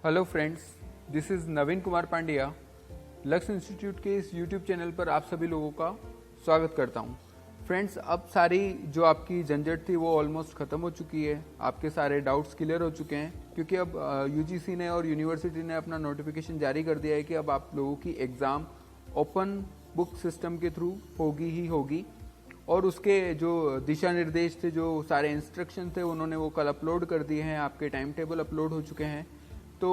Hello friends, this is नवीन कुमार पांड्या। लक्ष्य institute के इस यूट्यूब चैनल पर आप सभी लोगों का स्वागत करता हूं। फ्रेंड्स, अब सारी जो आपकी झंझट थी वो ऑलमोस्ट ख़त्म हो चुकी है। आपके सारे डाउट्स क्लियर हो चुके हैं क्योंकि अब यूजीसी ने और यूनिवर्सिटी ने अपना नोटिफिकेशन जारी कर दिया है कि अब आप लोगों की एग्ज़ाम ओपन बुक सिस्टम के थ्रू होगी ही होगी। और उसके जो दिशा निर्देश थे, जो सारे इंस्ट्रक्शन थे, उन्होंने वो कल अपलोड कर दिए हैं। आपके टाइम टेबल अपलोड हो चुके हैं। तो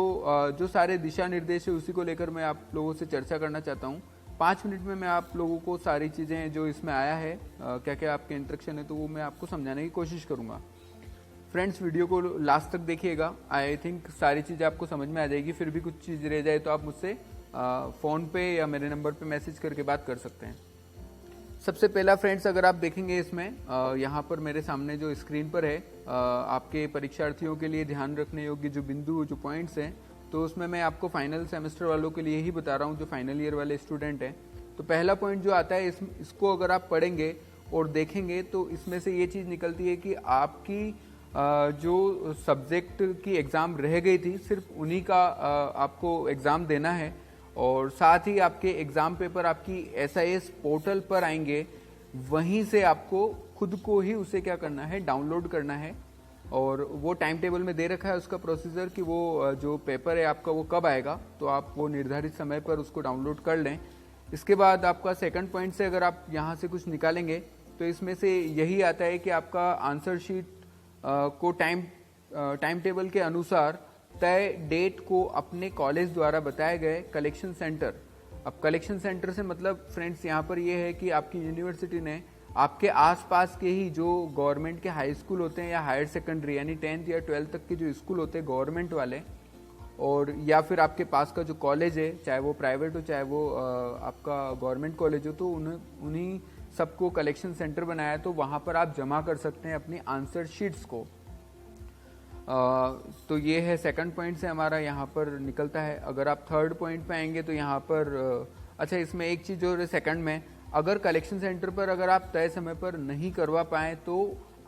जो सारे दिशा निर्देश है उसी को लेकर मैं आप लोगों से चर्चा करना चाहता हूँ। 5 मिनट में मैं आप लोगों को सारी चीज़ें जो इसमें आया है, क्या क्या आपके इंस्ट्रक्शन है, तो वो मैं आपको समझाने की कोशिश करूँगा। फ्रेंड्स, वीडियो को लास्ट तक देखिएगा। आई थिंक सारी चीज़ें आपको समझ में आ जाएगी। फिर भी कुछ चीज़ रह जाए तो आप मुझसे फ़ोन पे या मेरे नंबर पे मैसेज करके बात कर सकते हैं। सबसे पहला फ्रेंड्स, अगर आप देखेंगे इसमें यहाँ पर मेरे सामने जो स्क्रीन पर है, आपके परीक्षार्थियों के लिए ध्यान रखने योग्य जो बिंदु जो पॉइंट्स हैं, तो उसमें मैं आपको फाइनल सेमेस्टर वालों के लिए ही बता रहा हूँ, जो फाइनल ईयर वाले स्टूडेंट हैं। तो पहला पॉइंट जो आता है, इसको अगर आप पढ़ेंगे और देखेंगे तो इसमें से ये चीज़ निकलती है कि आपकी जो सब्जेक्ट की एग्ज़ाम रह गई थी, सिर्फ उन्हीं का आपको एग्ज़ाम देना है। और साथ ही आपके एग्ज़ाम पेपर आपकी SIS पोर्टल पर आएंगे। वहीं से आपको खुद को ही उसे क्या करना है, डाउनलोड करना है। और वो टाइम टेबल में दे रखा है उसका प्रोसीजर कि वो जो पेपर है आपका वो कब आएगा, तो आप वो निर्धारित समय पर उसको डाउनलोड कर लें। इसके बाद आपका सेकंड पॉइंट से अगर आप यहाँ से कुछ निकालेंगे तो इसमें से यही आता है कि आपका आंसर शीट को टाइम टेबल के अनुसार तय डेट को अपने कॉलेज द्वारा बताए गए कलेक्शन सेंटर। अब कलेक्शन सेंटर से मतलब फ्रेंड्स यहाँ पर ये है कि आपकी यूनिवर्सिटी ने आपके आसपास के ही जो गवर्नमेंट के हाई स्कूल होते हैं या हायर सेकेंडरी यानी 10th या 12th तक के जो स्कूल होते हैं गवर्नमेंट वाले, और या फिर आपके पास का जो कॉलेज है, चाहे वो प्राइवेट हो चाहे वो आपका गवर्नमेंट कॉलेज हो, तो उन्हीं सबको कलेक्शन सेंटर बनाया है। तो वहाँ पर आप जमा कर सकते हैं अपनी आंसर शीट्स को। तो ये है सेकंड पॉइंट से हमारा यहाँ पर निकलता है। अगर आप थर्ड पॉइंट पे आएंगे तो यहाँ पर अच्छा, इसमें एक चीज़ और है सेकंड में, अगर कलेक्शन सेंटर पर अगर आप तय समय पर नहीं करवा पाए तो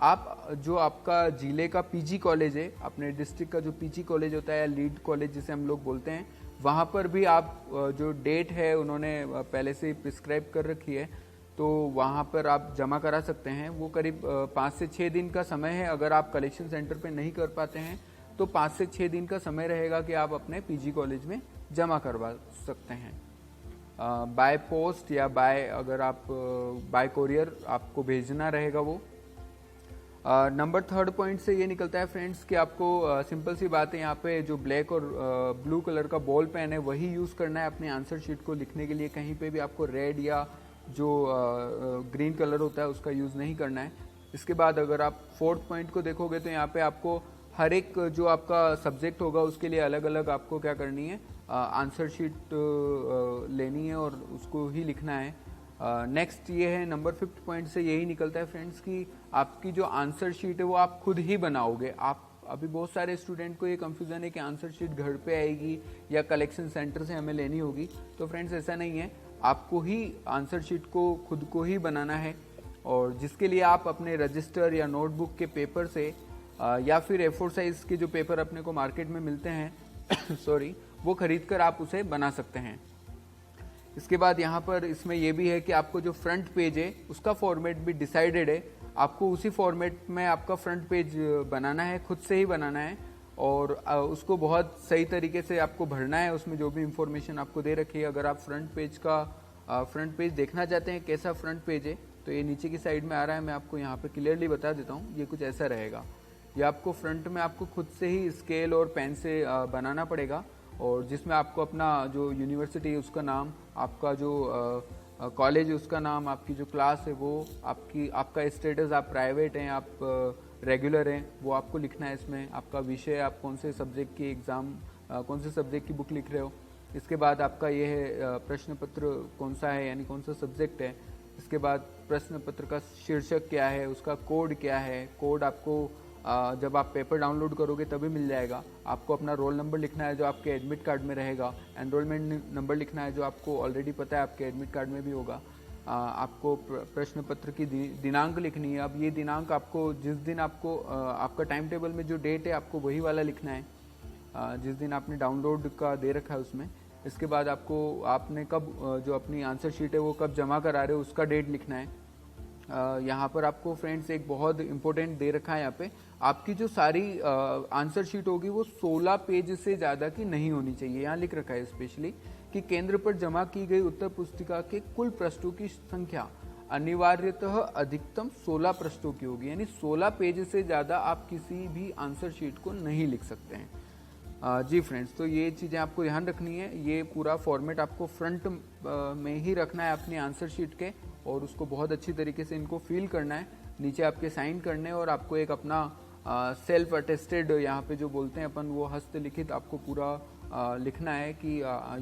आप जो आपका जिले का PG कॉलेज है, अपने डिस्ट्रिक्ट का जो PG कॉलेज होता है या लीड कॉलेज जिसे हम लोग बोलते हैं, वहाँ पर भी आप जो डेट है उन्होंने पहले से ही प्रिस्क्राइब कर रखी है, तो वहाँ पर आप जमा करा सकते हैं। वो करीब 5 से 6 दिन का समय है। अगर आप कलेक्शन सेंटर पे नहीं कर पाते हैं तो 5 से 6 दिन का समय रहेगा कि आप अपने PG कॉलेज में जमा करवा सकते हैं। बाय पोस्ट या अगर आप बाय कोरियर आपको भेजना रहेगा वो। नंबर थर्ड पॉइंट से ये निकलता है फ्रेंड्स कि आपको सिंपल सी बात है, यहाँ पे जो ब्लैक और ब्लू कलर का बॉल पेन है वही यूज़ करना है अपनी आंसर शीट को लिखने के लिए। कहीं पे भी आपको रेड या जो ग्रीन कलर होता है उसका यूज़ नहीं करना है। इसके बाद अगर आप फोर्थ पॉइंट को देखोगे तो यहाँ पे आपको हर एक जो आपका सब्जेक्ट होगा उसके लिए अलग अलग आपको क्या करनी है, आंसर शीट लेनी है और उसको ही लिखना है। नेक्स्ट ये है नंबर फिफ्थ पॉइंट से यही निकलता है फ्रेंड्स कि आपकी जो आंसर शीट है वो आप खुद ही बनाओगे। आप अभी बहुत सारे स्टूडेंट को ये कंफ्यूजन है कि आंसर शीट घर पे आएगी या कलेक्शन सेंटर से हमें लेनी होगी। तो फ्रेंड्स ऐसा नहीं है, आपको ही आंसर शीट को खुद को ही बनाना है। और जिसके लिए आप अपने रजिस्टर या नोटबुक के पेपर से या फिर A4 साइज के जो पेपर अपने को मार्केट में मिलते हैं सॉरी, वो खरीद कर आप उसे बना सकते हैं। इसके बाद यहाँ पर इसमें यह भी है कि आपको जो फ्रंट पेज है उसका फॉर्मेट भी डिसाइडेड है। आपको उसी फॉर्मेट में आपका फ्रंट पेज बनाना है, खुद से ही बनाना है और उसको बहुत सही तरीके से आपको भरना है। उसमें जो भी इंफॉर्मेशन आपको दे रखी है, अगर आप फ्रंट पेज देखना चाहते हैं कैसा फ्रंट पेज है तो ये नीचे की साइड में आ रहा है। मैं आपको यहाँ पे क्लियरली बता देता हूँ, ये कुछ ऐसा रहेगा। ये आपको फ्रंट में आपको खुद से ही स्केल और पेन से बनाना पड़ेगा, और जिसमें आपको अपना जो यूनिवर्सिटी है उसका नाम, आपका जो कॉलेज है उसका नाम, आपकी जो क्लास है वो, आपका स्टेटस, आप प्राइवेट हैं आप रेगुलर हैं, वो आपको लिखना है इसमें। आपका विषय, आप कौन से सब्जेक्ट की एग्ज़ाम, कौन से सब्जेक्ट की बुक लिख रहे हो। इसके बाद आपका ये है प्रश्न पत्र कौन सा है, यानी कौन सा सब्जेक्ट है। इसके बाद प्रश्न पत्र का शीर्षक क्या है, उसका कोड क्या है। कोड आपको जब आप पेपर डाउनलोड करोगे तभी मिल जाएगा। आपको अपना रोल नंबर लिखना है जो आपके एडमिट कार्ड में रहेगा। एनरोलमेंट नंबर लिखना है जो आपको ऑलरेडी पता है आपके एडमिट कार्ड में भी होगा। आपको प्रश्न पत्र की दिनांक लिखनी है। अब ये दिनांक आपको जिस दिन आपको आपका टाइम टेबल में जो डेट है आपको वही वाला लिखना है। जिस दिन आपने डाउनलोड का दे रखा है उसमें, इसके बाद आपको आपने कब जो अपनी आंसर शीट है वो कब जमा करा रहे हो उसका डेट लिखना है। यहाँ पर आपको फ्रेंड्स एक बहुत इंपॉर्टेंट दे रखा है, यहाँ पे आपकी जो सारी आंसर शीट होगी वो 16 पेज से ज़्यादा की नहीं होनी चाहिए। यहाँ लिख रखा है स्पेशली कि केंद्र पर जमा की गई उत्तर पुस्तिका के कुल पृष्ठों की संख्या अनिवार्यतः अधिकतम 16 पृष्ठों की होगी, यानी 16 पेज से ज़्यादा आप किसी भी आंसर शीट को नहीं लिख सकते हैं। जी फ्रेंड्स, तो ये चीज़ें आपको ध्यान रखनी है। ये पूरा फॉर्मेट आपको फ्रंट में ही रखना है अपनी आंसर शीट के, और उसको बहुत अच्छी तरीके से इनको फिल करना है, नीचे आपके साइन करने, और आपको एक अपना सेल्फ अटेस्टेड यहाँ पे जो बोलते हैं अपन वो हस्तलिखित आपको पूरा लिखना है कि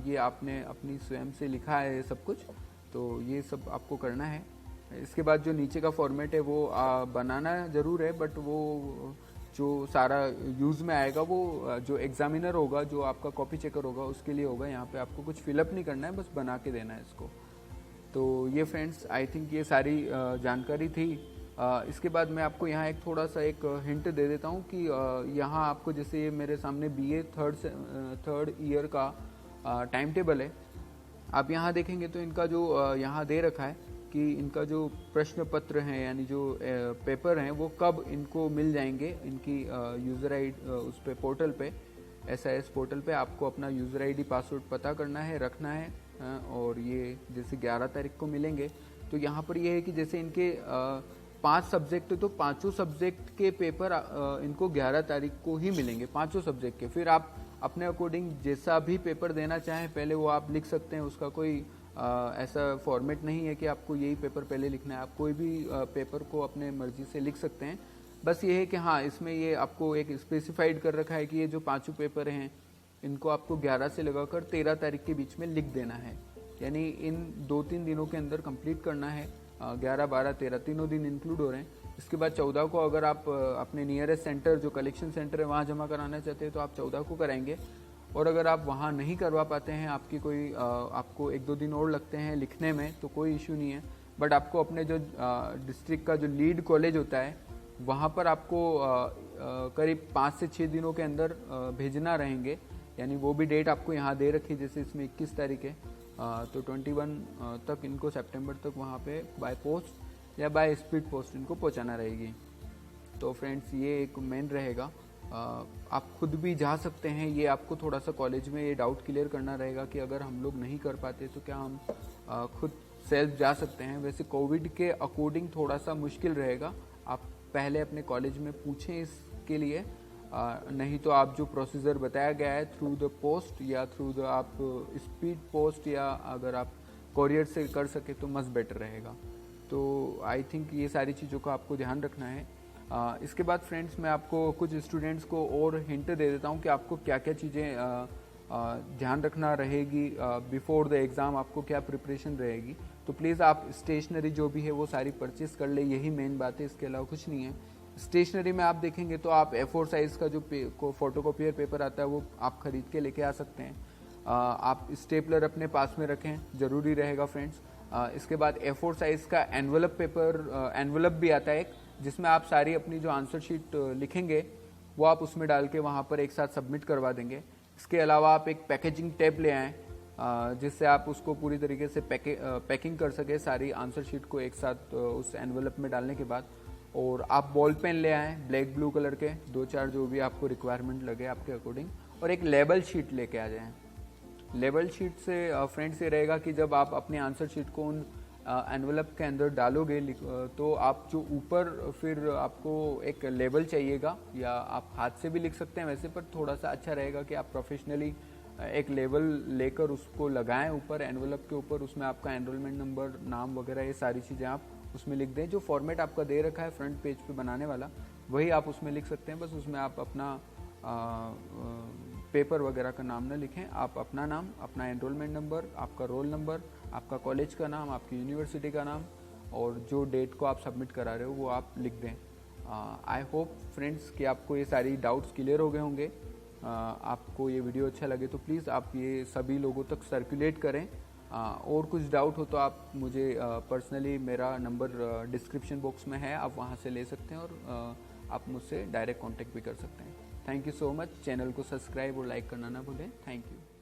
ये आपने अपनी स्वयं से लिखा है सब कुछ, तो ये सब आपको करना है। इसके बाद जो नीचे का फॉर्मेट है वो बनाना जरूर है, बट वो जो सारा यूज़ में आएगा वो जो एग्जामिनर होगा, जो आपका कॉपी चेकर होगा, उसके लिए होगा। यहाँ पे आपको कुछ फिलअप नहीं करना है, बस बना के देना है इसको। तो ये फ्रेंड्स आई थिंक ये सारी जानकारी थी। इसके बाद मैं आपको यहाँ एक थोड़ा सा एक हिंट दे देता हूँ कि यहाँ आपको जैसे ये मेरे सामने बीए थर्ड ईयर का टाइम टेबल है। आप यहाँ देखेंगे तो इनका जो यहाँ दे रखा है कि इनका जो प्रश्न पत्र हैं यानी जो पेपर हैं वो कब इनको मिल जाएंगे, इनकी यूज़र आईडी उस पे पोर्टल पे, SIS पोर्टल पे आपको अपना यूज़र आईडी पासवर्ड पता करना है, रखना है। और ये जैसे 11 तारीख को मिलेंगे। तो यहाँ पर ये है कि जैसे इनके 5 सब्जेक्ट, तो पांचों सब्जेक्ट के पेपर इनको 11 तारीख को ही मिलेंगे, पांचों सब्जेक्ट के। फिर आप अपने अकॉर्डिंग जैसा भी पेपर देना चाहें पहले वो आप लिख सकते हैं, उसका कोई ऐसा फॉर्मेट नहीं है कि आपको यही पेपर पहले लिखना है। आप कोई भी पेपर को अपने मर्जी से लिख सकते हैं। बस ये है कि हाँ, इसमें ये आपको एक स्पेसिफाइड कर रखा है कि ये जो पांचों पेपर हैं इनको आपको 11 से लगाकर 13 तारीख के बीच में लिख देना है, यानी इन 2-3 दिनों के अंदर कंप्लीट करना है। 11, 12, 13 तीनों दिन इंक्लूड हो रहे हैं। इसके बाद 14 को अगर आप अपने नियरेस्ट सेंटर जो कलेक्शन सेंटर है वहाँ जमा कराना चाहते हैं तो आप 14 को कराएंगे। और अगर आप वहाँ नहीं करवा पाते हैं, आपकी कोई आपको 1-2 दिन और लगते हैं लिखने में, तो कोई इशू नहीं है। बट आपको अपने जो डिस्ट्रिक्ट का जो लीड कॉलेज होता है वहाँ पर आपको करीब 5 से 6 दिनों के अंदर भेजना रहेंगे, यानी वो भी डेट आपको यहाँ दे रखी है। जैसे इसमें 21 तारीख है, तो 21 तक इनको सितंबर तक वहाँ पे बाय पोस्ट या बाय स्पीड पोस्ट इनको पहुँचाना रहेगी। तो फ्रेंड्स ये एक मेन रहेगा। आप खुद भी जा सकते हैं, ये आपको थोड़ा सा कॉलेज में ये डाउट क्लियर करना रहेगा कि अगर हम लोग नहीं कर पाते तो क्या हम खुद सेल्फ जा सकते हैं। वैसे कोविड के अकॉर्डिंग थोड़ा सा मुश्किल रहेगा, आप पहले अपने कॉलेज में पूछें इसके लिए। नहीं तो आप जो प्रोसीजर बताया गया है थ्रू द पोस्ट या थ्रू द आप स्पीड पोस्ट या अगर आप कोरियर से कर सके तो मस्ट बेटर रहेगा। तो आई थिंक ये सारी चीज़ों का आपको ध्यान रखना है। इसके बाद फ्रेंड्स मैं आपको कुछ स्टूडेंट्स को और हिंट दे देता हूँ कि आपको क्या क्या चीज़ें ध्यान रखना रहेगी बिफोर द एग्ज़ाम, आपको क्या प्रिपरेशन रहेगी। तो प्लीज़ आप स्टेशनरी जो भी है वो सारी परचेस कर ले, यही मेन बात है, इसके अलावा कुछ नहीं है। स्टेशनरी में आप देखेंगे तो आप A4 साइज़ का जो फोटोकॉपियर पेपर आता है वो आप खरीद के लेके आ सकते हैं। आप स्टेपलर अपने पास में रखें, ज़रूरी रहेगा फ्रेंड्स। इसके बाद A4 साइज़ का एनवलप पेपर एनवलप भी आता है एक, जिसमें आप सारी अपनी जो आंसर शीट लिखेंगे वो आप उसमें डाल के वहाँ पर एक साथ सबमिट करवा देंगे। इसके अलावा आप एक पैकेजिंग टेप ले आएँ जिससे आप उसको पूरी तरीके से पैकिंग कर सके सारी आंसर शीट को एक साथ उस एनवलप में डालने के बाद। और आप बॉल पेन ले आएँ ब्लैक ब्लू कलर के 2-4 जो भी आपको रिक्वायरमेंट लगे आपके अकॉर्डिंग, और एक लेबल शीट लेके आ जाएँ। लेबल शीट से फ्रेंड्स ये रहेगा कि जब आप अपने आंसर शीट को उन एनवलप के अंदर डालोगे तो आप जो ऊपर फिर आपको एक लेबल चाहिएगा, या आप हाथ से भी लिख सकते हैं वैसे, पर थोड़ा सा अच्छा रहेगा कि आप प्रोफेशनली एक लेबल लेकर उसको लगाएं ऊपर एनवलप के ऊपर। उसमें आपका एनरोलमेंट नंबर, नाम वगैरह ये सारी चीज़ें आप उसमें लिख दें। जो फॉर्मेट आपका दे रखा है फ्रंट पेज पे बनाने वाला वही आप उसमें लिख सकते हैं। बस उसमें आप अपना पेपर वगैरह का नाम न लिखें, आप अपना नाम, अपना एनरोलमेंट नंबर, आपका रोल नंबर, आपका कॉलेज का नाम, आपकी यूनिवर्सिटी का नाम और जो डेट को आप सबमिट करा रहे हो वो आप लिख दें। आई होप फ्रेंड्स कि आपको ये सारी डाउट्स क्लियर हो गए होंगे। आपको ये वीडियो अच्छा लगे तो प्लीज़ आप ये सभी लोगों तक सर्कुलेट करें। और कुछ डाउट हो तो आप मुझे पर्सनली, मेरा नंबर डिस्क्रिप्शन बॉक्स में है, आप वहाँ से ले सकते हैं और आप मुझसे डायरेक्ट कांटेक्ट भी कर सकते हैं। Thank you so much. Channel को सब्सक्राइब और लाइक करना ना भूलें। Thank you.